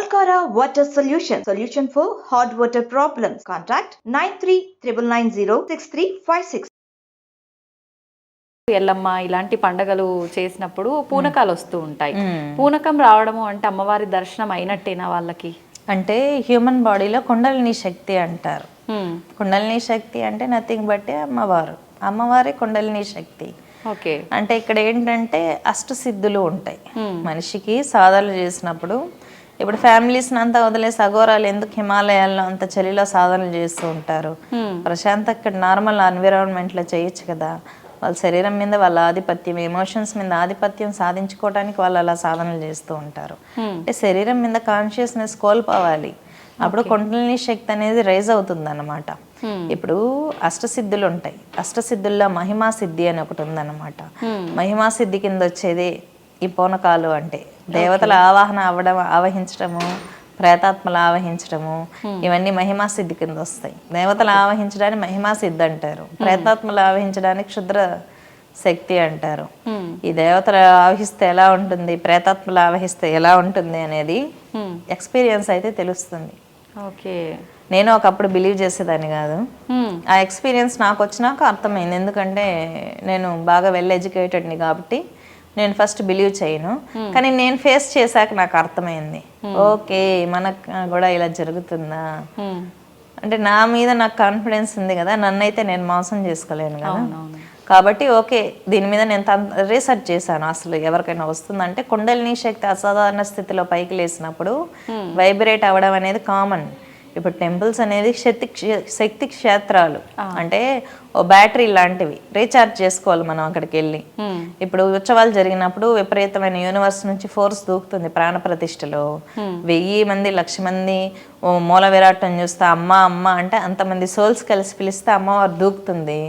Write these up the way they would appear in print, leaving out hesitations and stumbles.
Volcara Water Solution for hot water problems. Contact 9399906356. Yellamma ఇలాంటి పండగలు చేసినప్పుడు పూనకాలు వస్తూ ఉంటాయి. పూనకం రావడము అంటే అమ్మవారి దర్శనం అయినట్టేనా వాళ్ళకి? అంటే హ్యూమన్ బాడీలో కుండలిని శక్తి అంటారు. కుండలిని శక్తి అంటే నథింగ్ బట్ అమ్మవారి కుండలిని శక్తి. ఓకే, అంటే ఇక్కడ ఏంటంటే అష్టసిద్ధులు ఉంటాయి మనిషికి సాధనలు చేసినప్పుడు. ఇప్పుడు ఫ్యామిలీస్ అంతా వదిలేసి అఘోరాలు ఎందుకు హిమాలయాల్లో అంత చలిలో సాధనలు చేస్తూ ఉంటారు? ప్రశాంత్ ఇక్కడ నార్మల్ ఎన్విరాన్మెంట్లో చేయొచ్చు కదా. వాళ్ళ శరీరం మీద వాళ్ళ ఆధిపత్యం, ఎమోషన్స్ మీద ఆధిపత్యం సాధించుకోవడానికి వాళ్ళు అలా సాధనలు చేస్తూ ఉంటారు. అంటే శరీరం మీద కాన్షియస్నెస్ కోల్పోవాలి, అప్పుడు కుండలిని శక్తి అనేది రైజ్ అవుతుంది అన్నమాట. ఇప్పుడు అష్టసిద్ధులు ఉంటాయి. అష్టసిద్ధుల్లో మహిమా సిద్ధి అని ఒకటి ఉందన్నమాట. మహిమా సిద్ధి కింద వచ్చేది ఈ పూనకాలు. అంటే దేవతల ఆవాహన ఆవహించడము, ప్రేతాత్మలు ఆవహించడము, ఇవన్నీ మహిమా సిద్ధి కింద వస్తాయి. దేవతలు ఆవహించడానికి మహిమా సిద్ధి అంటారు, ప్రేతాత్మలు ఆవహించడానికి క్షుద్ర శక్తి అంటారు. ఈ దేవతలు ఆవహిస్తే ఎలా ఉంటుంది, ప్రేతాత్మలు ఆవహిస్తే ఎలా ఉంటుంది అనేది ఎక్స్పీరియన్స్ అయితే తెలుస్తుంది. ఓకే, నేను ఒకప్పుడు బిలీవ్ చేసేదాన్ని కాదు. ఆ ఎక్స్పీరియన్స్ నాకు వచ్చినాక అర్థమైంది. ఎందుకంటే నేను బాగా వెల్ ఎడ్యుకేటెడ్ని కాబట్టి నేను ఫస్ట్ బిలీవ్ చేయను, కానీ నేను ఫేస్ చేశాక నాకు అర్థమైంది. ఓకే, మనకు కూడా ఇలా జరుగుతుందా అంటే నా మీద నాకు కాన్ఫిడెన్స్ ఉంది కదా, నన్నైతే నేను మోసం చేసుకోలేను కదా. కాబట్టి ఓకే, దీని మీద నేను రీసెర్చ్ చేశాను. అసలు ఎవరికైనా వస్తుందంటే కుండలిని శక్తి అసాధారణ స్థితిలో పైకి లేసినప్పుడు వైబ్రేట్ అవ్వడం అనేది కామన్. ఇప్పుడు టెంపుల్స్ అనేది శక్తి క్షేత్రాలు, అంటే ఓ బ్యాటరీ లాంటివి. రీఛార్జ్ చేసుకోవాలి మనం అక్కడికి వెళ్ళి. ఇప్పుడు ఉత్సవాలు జరిగినప్పుడు విపరీతమైన యూనివర్స్ నుంచి ఫోర్స్ దూకుతుంది. ప్రాణ ప్రతిష్టలో 1000 మంది 1,00,000 మంది మూల విరాటం చూస్తే అమ్మ అమ్మ అంటే అంతమంది సోల్స్ కలిసి పిలిస్తే అమ్మవారు దూకుతుంది.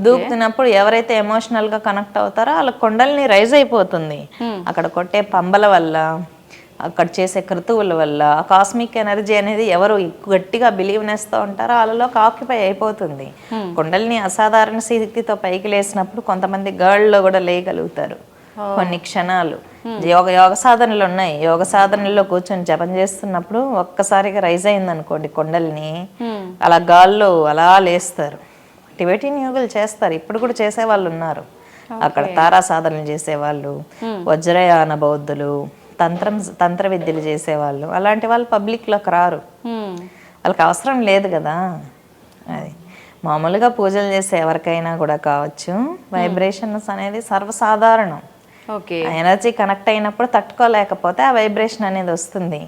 దూకుతున్నప్పుడు ఎవరైతే ఎమోషనల్ గా కనెక్ట్ అవుతారో వాళ్ళ కొండల్ని రైజ్ అయిపోతుంది. అక్కడ కొట్టే పంబల వల్ల, అక్కడ చేసే క్రతువుల వల్ల ఆ కాస్మిక్ ఎనర్జీ అనేది ఎవరు గట్టిగా బిలీవ్నెస్తో ఉంటారో వాళ్ళలో ఆక్యుపై అయిపోతుంది. కుండలిని అసాధారణ స్థితితో పైకి లేసినప్పుడు కొంతమంది గర్ల్లో కూడా లేయగలుగుతారు కొన్ని క్షణాలు. యోగ సాధనలు ఉన్నాయి. యోగ సాధనల్లో కూర్చొని జపం చేస్తున్నప్పుడు ఒక్కసారిగా రైజ్ అయింది అనుకోండి కుండలిని, అలా గాల్లో అలా లేస్తారు. టిబెటియన్ యోగులు చేస్తారు, ఇప్పుడు కూడా చేసే వాళ్ళు ఉన్నారు. అక్కడ తారా సాధనలు చేసేవాళ్ళు, వజ్రయాన బౌద్ధులు, తంత్ర విద్యలు చేసేవాళ్ళు, అలాంటి వాళ్ళు పబ్లిక్లోకి రారు, వాళ్ళకి అవసరం లేదు కదా. అది మామూలుగా పూజలు చేసే ఎవరికైనా కూడా కావచ్చు. వైబ్రేషన్స్ అనేది సర్వసాధారణం. ఎనర్జీ కనెక్ట్ అయినప్పుడు తట్టుకోలేకపోతే ఆ వైబ్రేషన్ అనేది వస్తుంది.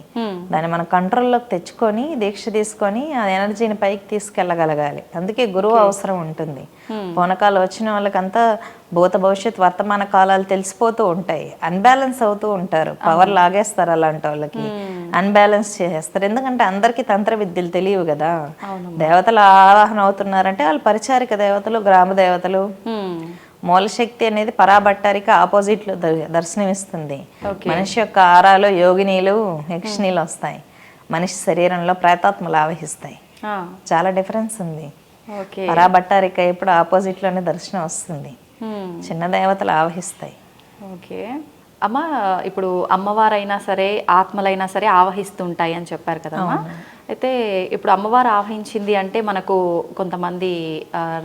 దాన్ని మనం కంట్రోల్లోకి తెచ్చుకొని దీక్ష తీసుకొని ఆ ఎనర్జీని పైకి తీసుకెళ్ళగలగాలి. అందుకే గురువు అవసరం ఉంటుంది. పూనకాలు వచ్చిన వాళ్ళకంతా భూత భవిష్యత్ వర్తమాన కాలాలు తెలిసిపోతూ ఉంటాయి. అన్బ్యాలెన్స్ అవుతూ ఉంటారు, పవర్ లాగేస్తారు. అలాంటి వాళ్ళకి అన్బ్యాలెన్స్ చేసేస్తారు. ఎందుకంటే అందరికీ తంత్ర విద్యలు తెలియవు కదా. దేవతలు ఆవాహన అవుతున్నారంటే వాళ్ళు పరిచారిక దేవతలు, గ్రామ దేవతలు. మూలశక్తి అనేది పరాభట్టారికి ఆపోజిట్ లో దర్శనమిస్తుంది. మనిషి యొక్క ఆరాలో యోగినీలు, యక్షిణీలు వస్తాయి. మనిషి శరీరంలో ప్రేతాత్మలు ఆవహిస్తాయి. చాలా డిఫరెన్స్ ఉంది. పరాభట్టారిక ఇప్పుడు ఆపోజిట్ లోనే దర్శనం వస్తుంది. చిన్న దేవతలు ఆవహిస్తాయి. ఓకే అమ్మ, ఇప్పుడు అమ్మవారైనా సరే ఆత్మలైనా సరే ఆవహిస్తుంటాయి అని చెప్పారు కదమ్మా. అయితే ఇప్పుడు అమ్మవారు ఆవహించింది అంటే మనకు కొంతమంది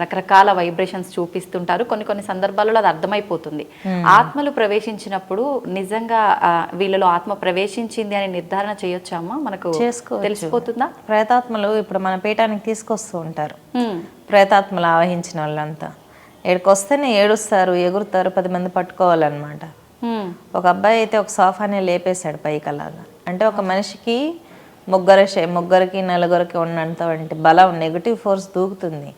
రకరకాల వైబ్రేషన్స్ చూపిస్తుంటారు. కొన్ని సందర్భాలలో అది అర్థమైపోతుంది. ఆత్మలు ప్రవేశించినప్పుడు నిజంగా వీళ్ళలో ఆత్మ ప్రవేశించింది అని నిర్ధారణ చేయొచ్చామా? మనకు తెలిసిపోతుందా? ప్రేతాత్మలు ఇప్పుడు మన పీఠానికి తీసుకొస్తూ ఉంటారు. ప్రేతాత్మలు ఆవహించిన వాళ్ళంతా ఏడుకు వస్తేనే ఏడుస్తారు, ఎగురుతారు, 10 మంది పట్టుకోవాలన్నమాట. ఒక అబ్బాయి అయితే ఒక సోఫాని లేపేశాడు పైకి. అలాగా అంటే ఒక మనిషికి ముగ్గురికి 4గురికి ఉన్నంత బలం, నెగిటివ్ ఫోర్స్ దూకుతుంది.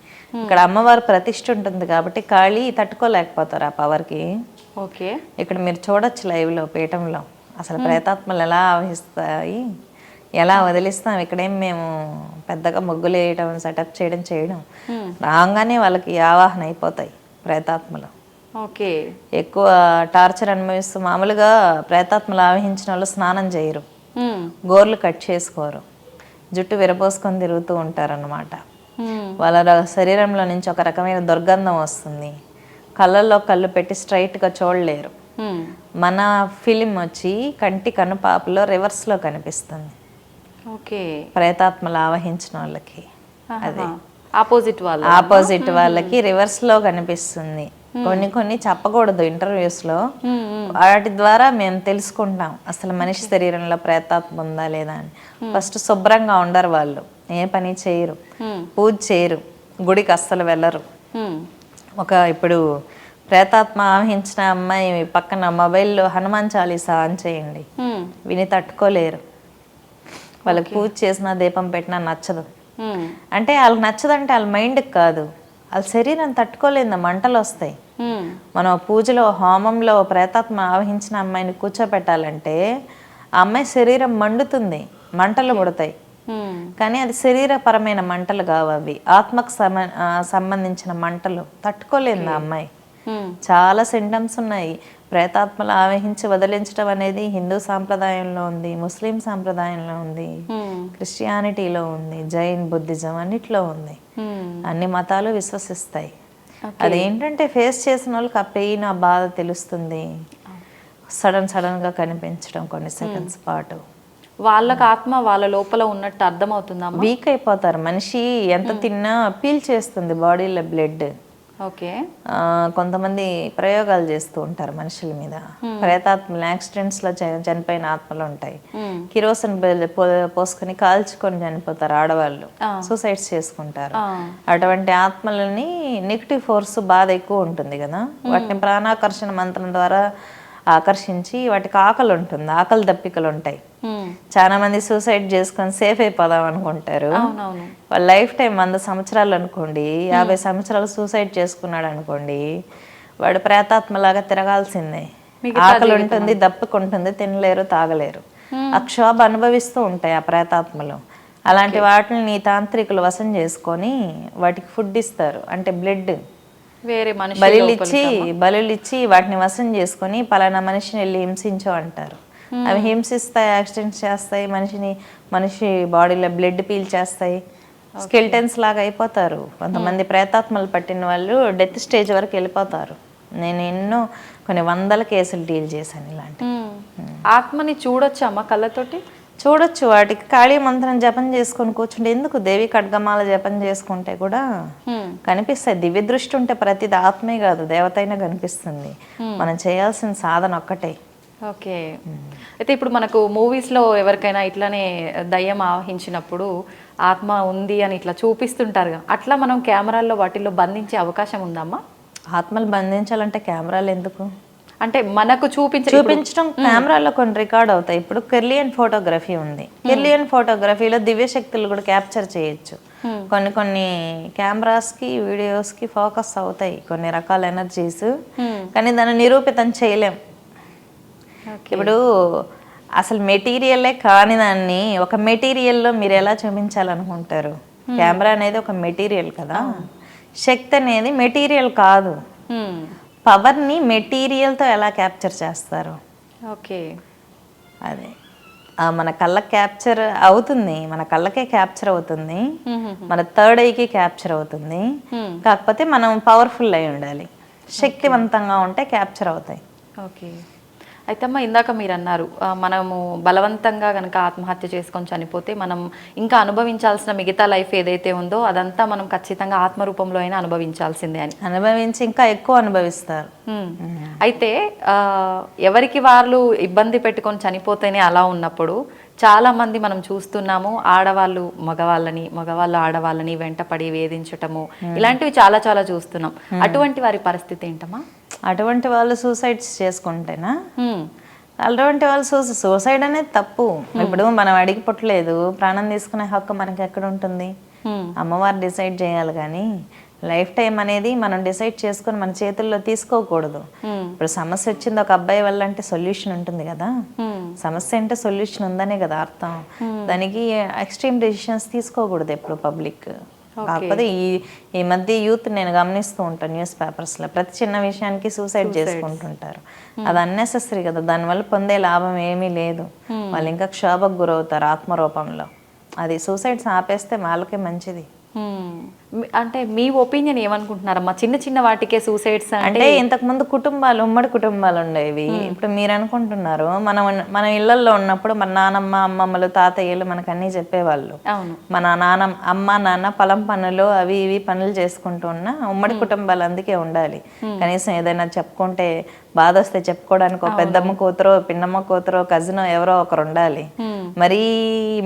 ఇక్కడ అమ్మవారు ప్రతిష్ఠ ఉంటుంది కాబట్టి కాళీ తట్టుకోలేకపోతారు ఆ పవర్కి. ఓకే, ఇక్కడ మీరు చూడొచ్చు లైవ్లో పీఠంలో అసలు ప్రేతాత్మలు ఎలా ఆవహిస్తాయి, ఎలా వదిలిస్తాం. ఇక్కడేం మేము పెద్దగా ముగ్గులు వేయడం, సెటప్ చేయడం రాగానే వాళ్ళకి ఆవాహన అయిపోతాయి ప్రేతాత్మలు. ఓకే, ఎక్కువ టార్చర్ అనుభవిస్తూ మామూలుగా ప్రేతాత్మలు ఆవహించిన వాళ్ళు స్నానం చేయరు, గోర్లు కట్ చేసుకోరు, జుట్టు విరపోసుకొని తిరుగుతూ ఉంటారన్నమాట. వాళ్ళ శరీరంలో నుంచి ఒక రకమైన దుర్గంధం వస్తుంది. కళ్ళల్లో కళ్ళు పెట్టి స్ట్రైట్గా చూడలేరు. మన ఫిలిం వచ్చి కంటి కనుపాపలో రివర్స్లో కనిపిస్తుంది. ఓకే. ప్రేతాత్మలు ఆవహించిన వాళ్ళకి. అది ఆపోజిట్ వాళ్ళకి రివర్స్ లో కనిపిస్తుంది. కొన్ని చెప్పకూడదు ఇంటర్వ్యూస్ లో, వాటి ద్వారా మేము తెలుసుకుంటాం అసలు మనిషి శరీరంలో ప్రేతాత్మ ఉందా లేదా అని. ఫస్ట్ శుభ్రంగా ఉండరు వాళ్ళు, ఏ పని చేయరు, పూజ చేయరు, గుడికి అస్సలు వెళ్ళరు. ఇప్పుడు ప్రేతాత్మ ఆవహించిన అమ్మాయి పక్కన మొబైల్లో హనుమాన్ చాలీసా ఆన్ చేయండి, విని తట్టుకోలేరు. వాళ్ళకి పూజ చేసినా దీపం పెట్టినా నచ్చదు. అంటే వాళ్ళకి నచ్చదంటే వాళ్ళ మైండ్కి కాదు, వాళ్ళ శరీరం తట్టుకోలేదు, మంటలు వస్తాయి. మనం పూజలో హోమంలో ప్రేతాత్మ ఆవహించిన అమ్మాయిని కూర్చోపెట్టాలంటే ఆ అమ్మాయి శరీరం మండుతుంది, మంటలు పుడతాయి. కానీ అది శరీరపరమైన మంటలు కావు, అవి ఆత్మకు సంబంధించిన మంటలు. తట్టుకోలేదు ఆ అమ్మాయి. చాలా సింటమ్స్ ఉన్నాయి. ప్రేతాత్మలు ఆవహించి వదిలించడం అనేది హిందూ సాంప్రదాయంలో ఉంది, ముస్లిం సాంప్రదాయంలో ఉంది, క్రిస్టియానిటీలో ఉంది, జైన్, బుద్ధిజం అన్నిట్లో ఉంది. అన్ని మతాలు విశ్వసిస్తాయి. అదేంటంటే ఫేస్ చేసిన వాళ్ళకి ఆ పెయిన్, ఆ బాధ తెలుస్తుంది. సడన్ గా కనిపించడం కొన్ని సెకండ్స్ పాటు. వాళ్ళకి ఆత్మ వాళ్ళ లోపల ఉన్నట్టు అర్థమవుతుందా? వీక్ అయిపోతారు. మనిషి ఎంత తిన్నా పీల్ చేస్తుంది బాడీలో బ్లడ్. ఓకే. కొంతమంది ప్రయోగాలు చేస్తూ ఉంటారు మనుషుల మీద. ప్రేతాత్మలు యాక్సిడెంట్స్ లో చనిపోయిన ఆత్మలు ఉంటాయి. కిరోసిన్ పోసుకొని కాల్చుకొని చనిపోతారు ఆడవాళ్ళు, సూసైడ్స్ చేసుకుంటారు. అటువంటి ఆత్మలని నెగిటివ్ ఫోర్స్ బాధ ఎక్కువ ఉంటుంది కదా, వాటిని ప్రాణాకర్షణ మంత్రం ద్వారా ఆకర్షించి వాటికి ఆకలి ఉంటుంది, ఆకలి దప్పికలు ఉంటాయి. చాలా మంది సూసైడ్ చేసుకొని సేఫ్ అయిపోదాం అనుకుంటారు. వాళ్ళ లైఫ్ టైం 100 సంవత్సరాలు అనుకోండి, 50 సంవత్సరాలు సూసైడ్ చేసుకున్నాడు అనుకోండి, వాడు ప్రేతాత్మలాగా తిరగాల్సిందే. ఆకలి ఉంటుంది, దప్పుకుంటుంది, తినలేరు, తాగలేరు. ఆ క్షోభ అనుభవిస్తూ ఉంటాయి ఆ ప్రేతాత్మలు. అలాంటి వాటిని తాంత్రికులు వశం చేసుకొని వాటికి ఫుడ్ ఇస్తారు, అంటే బ్లడ్. బలులిచ్చి వాటిని వశం చేసుకొని పలానా మనిషిని వెళ్ళి హింసించో అంటారు. అవి హింసిస్తాయి, యాక్సిడెంట్స్ చేస్తాయి, మనిషి బాడీలో బ్లడ్ పీల్చేస్తాయి, స్కెల్టన్స్ లాగా అయిపోతారు. కొంతమంది ప్రేతాత్మలు పట్టిన వాళ్ళు డెత్ స్టేజ్ వరకు వెళ్ళిపోతారు. నేను కొన్ని 100 కేసులు డీల్ చేశాను ఇలాంటి. ఆత్మని చూడొచ్చమ్మా కళ్ళతోటి? చూడొచ్చు. వాటికి కాళీ మంత్రం జపం చేసుకొని కూర్చుంటే, ఎందుకు దేవి ఖడ్గమాల జపం చేసుకుంటే కూడా కనిపిస్తాయి. దివ్య దృష్టి ఉంటే ప్రతిది ఆత్మే కాదు దేవతైనా కనిపిస్తుంది. మనం చేయాల్సిన సాధన ఒక్కటే. ఓకే. అయితే ఇప్పుడు మనకు మూవీస్లో ఎవరికైనా ఇట్లానే దయ్యం ఆవహించినప్పుడు ఆత్మ ఉంది అని ఇట్లా చూపిస్తుంటారు, అట్లా మనం కెమెరాల్లో వాటిల్లో బంధించే అవకాశం ఉందమ్మా? ఆత్మలు బంధించాలంటే కెమెరాలు ఎందుకు? అంటే మనకు చూపించడం కెమెరాలో కొన్ని రికార్డ్ అవుతాయి. ఇప్పుడు కెర్లియన్ ఫోటోగ్రఫీ ఉంది. కెర్లియన్ ఫోటోగ్రఫీలో దివ్య శక్తులు కూడా క్యాప్చర్ చేయొచ్చు. కొన్ని కెమెరాస్కి, వీడియోస్కి ఫోకస్ అవుతాయి కొన్ని రకాల ఎనర్జీస్, కానీ దాన్ని నిరూపితం చేయలేం. ఇప్పుడు అసలు మెటీరియలే కాని దాన్ని ఒక మెటీరియల్లో మీరు ఎలా చూపించాలనుకుంటారు? కెమెరా అనేది ఒక మెటీరియల్ కదా, శక్తి అనేది మెటీరియల్ కాదు. పవర్ని మెటీరియల్తో ఎలా క్యాప్చర్ చేస్తారు? ఓకే, అదే మన కళ్ళకి క్యాప్చర్ అవుతుంది, మన కళ్ళకే క్యాప్చర్ అవుతుంది, మన థర్డ్ ఐకి క్యాప్చర్ అవుతుంది. కాకపోతే మనం పవర్ఫుల్ అయి ఉండాలి, శక్తివంతంగా ఉంటే క్యాప్చర్ అవుతాయి. ఓకే. అయితే అమ్మ ఇందాక మీరు అన్నారు మనము బలవంతంగా కనుక ఆత్మహత్య చేసుకొని చనిపోతే మనం ఇంకా అనుభవించాల్సిన మిగతా లైఫ్ ఏదైతే ఉందో అదంతా మనం ఖచ్చితంగా ఆత్మరూపంలో అయినా అనుభవించాల్సిందే అని. అనుభవించి ఇంకా ఎక్కువ అనుభవిస్తారు. అయితే ఎవరికి వాళ్ళు ఇబ్బంది పెట్టుకొని చనిపోతేనే అలా ఉన్నప్పుడు చాలా మంది మనం చూస్తున్నాము, ఆడవాళ్ళు మగవాళ్ళు ఆడవాళ్ళని వెంటపడి వేధించటము ఇలాంటివి చాలా చాలా చూస్తున్నాం. అటువంటి వారి పరిస్థితి ఏంటమ్మా? అటువంటి వాళ్ళు సూసైడ్స్ చేసుకుంటేనా? అటువంటి వాళ్ళు సూసైడ్ అనేది తప్పు. ఇప్పుడు మనం అడిగి పుట్టలేదు, ప్రాణం తీసుకునే హక్కు మనకి ఎక్కడ ఉంటుంది? అమ్మవారు డిసైడ్ చేయాలి. కానీ లైఫ్ టైం అనేది మనం డిసైడ్ చేసుకొని మన చేతుల్లో తీసుకోకూడదు. ఇప్పుడు సమస్య వచ్చింది ఒక అబ్బాయి వల్ల అంటే సొల్యూషన్ ఉంటుంది కదా, సమస్య అంటే సొల్యూషన్ ఉందనే కదా అర్థం. దానికి ఎక్స్ట్రీమ్ డెసిషన్స్ తీసుకోకూడదు ఎప్పుడు పబ్లిక్. కాకపోతే ఈ మధ్య యూత్ నేను గమనిస్తూ ఉంటాను న్యూస్ పేపర్స్లో, ప్రతి చిన్న విషయానికి సూసైడ్ చేసుకుంటుంటారు. అది అన్నెసెసరీ కదా, దానివల్ల పొందే లాభం ఏమీ లేదు. వాళ్ళు ఇంకా క్షోభకు గురవుతారు ఆత్మరూపంలో. అది సూసైడ్స్ ఆపేస్తే వాళ్ళకే మంచిది. అంటే మీ ఒపీనియన్ ఏమనుకుంటున్నారమ్మా, చిన్న చిన్న వాటికే సూసైడ్స్ అంటే ఇంతకు ముందు కుటుంబాలు ఉమ్మడి కుటుంబాలు ఉండేవి. ఇప్పుడు మీరు అనుకుంటున్నారు మన ఇళ్లలో ఉన్నప్పుడు మన నానమ్మ అమ్మమ్మలు తాతయ్యలు మనకు అన్నీ చెప్పేవాళ్ళు. అవును, మన అమ్మ నాన్న పొలం పనులు అవి ఇవి పనులు చేసుకుంటూ ఉన్న ఉమ్మడి కుటుంబాలు అందుకే ఉండాలి. కనీసం ఏదైనా చెప్పుకుంటే బాధ వస్తే చెప్పుకోవడానికి ఒక పెద్దమ్మ కూతురో పిన్నమ్మ కూతురో కజినో ఎవరో ఒకరు ఉండాలి. మరీ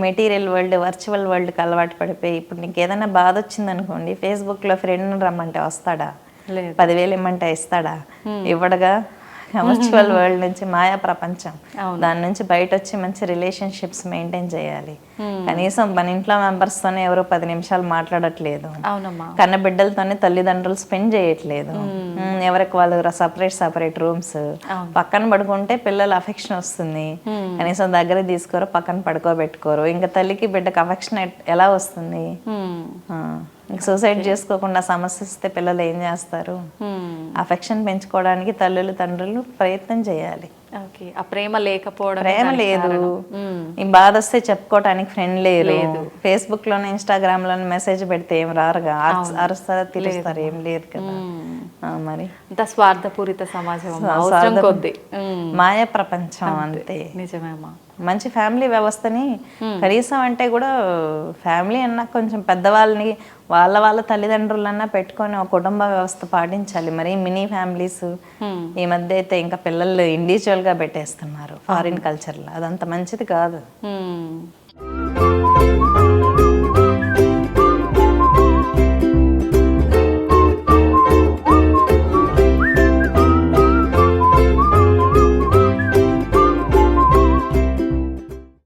మెటీరియల్ వరల్డ్ వర్చువల్ వరల్డ్కి అలవాటు పడిపోయి ఇప్పుడు నీకు ఏదైనా బాధ వచ్చింది అనుకోండి, ఫేస్బుక్లో ఫ్రెండ్ రమ్మంటే వస్తాడా? 10,000 ఇమ్మంటే ఇస్తాడా? ఇవ్వడుగా. వర్చువల్ వరల్డ్ నుంచి మాయా ప్రపంచం, దాని నుంచి బయట వచ్చి మంచి రిలేషన్షిప్స్ మెయింటైన్ చేయాలి. కనీసం మన ఇంట్లో మెంబర్స్ తోనే ఎవరో 10 నిమిషాలు మాట్లాడట్లేదు, కన్న బిడ్డలతోనే తల్లిదండ్రులు స్పెండ్ చేయట్లేదు. ఎవరికి వాళ్ళు సపరేట్ రూమ్స్, పక్కన పడుకుంటే పిల్లలు అఫెక్షన్ వస్తుంది, కనీసం దగ్గర తీసుకోరు, పక్కన పడుకోబెట్టుకోరు. ఇంకా తల్లికి బిడ్డకు అఫెక్షన్ ఎలా వస్తుంది? సూసైడ్ చేసుకోకుండా సమస్య వస్తే పిల్లలు ఏం చేస్తారు? అఫెక్షన్ పెంచుకోవడానికి తల్లులు తండ్రులు ప్రయత్నం చేయాలి. ఆ ప్రేమ లేకపోవడం, ప్రేమ లేదు, ఈ బాధ వస్తే చెప్పుకోవటానికి ఫ్రెండ్ లేరు. ఫేస్బుక్ లోనే ఇన్స్టాగ్రామ్ లోనే మెసేజ్ పెడితే ఏం రారుగా, అరుస్తారా తిరుగుతారు, ఏం లేదు కదా. మరి అంత స్వార్థపూరిత సమాజం, మాయ ప్రపంచం అంతే. నిజమేమా. మంచి ఫ్యామిలీ వ్యవస్థని కనీసం అంటే కూడా ఫ్యామిలీ అన్నా కొంచెం పెద్దవాళ్ళని వాళ్ళ తల్లిదండ్రులన్నా పెట్టుకొని ఒక కుటుంబ వ్యవస్థ పాటించాలి. మరి మినీ ఫ్యామిలీస్ ఈ మధ్య అయితే ఇంకా పిల్లలు ఇండివిజువల్ గా పెట్టేస్తున్నారు ఫారిన్ కల్చర్లో, అదంత మంచిది కాదు.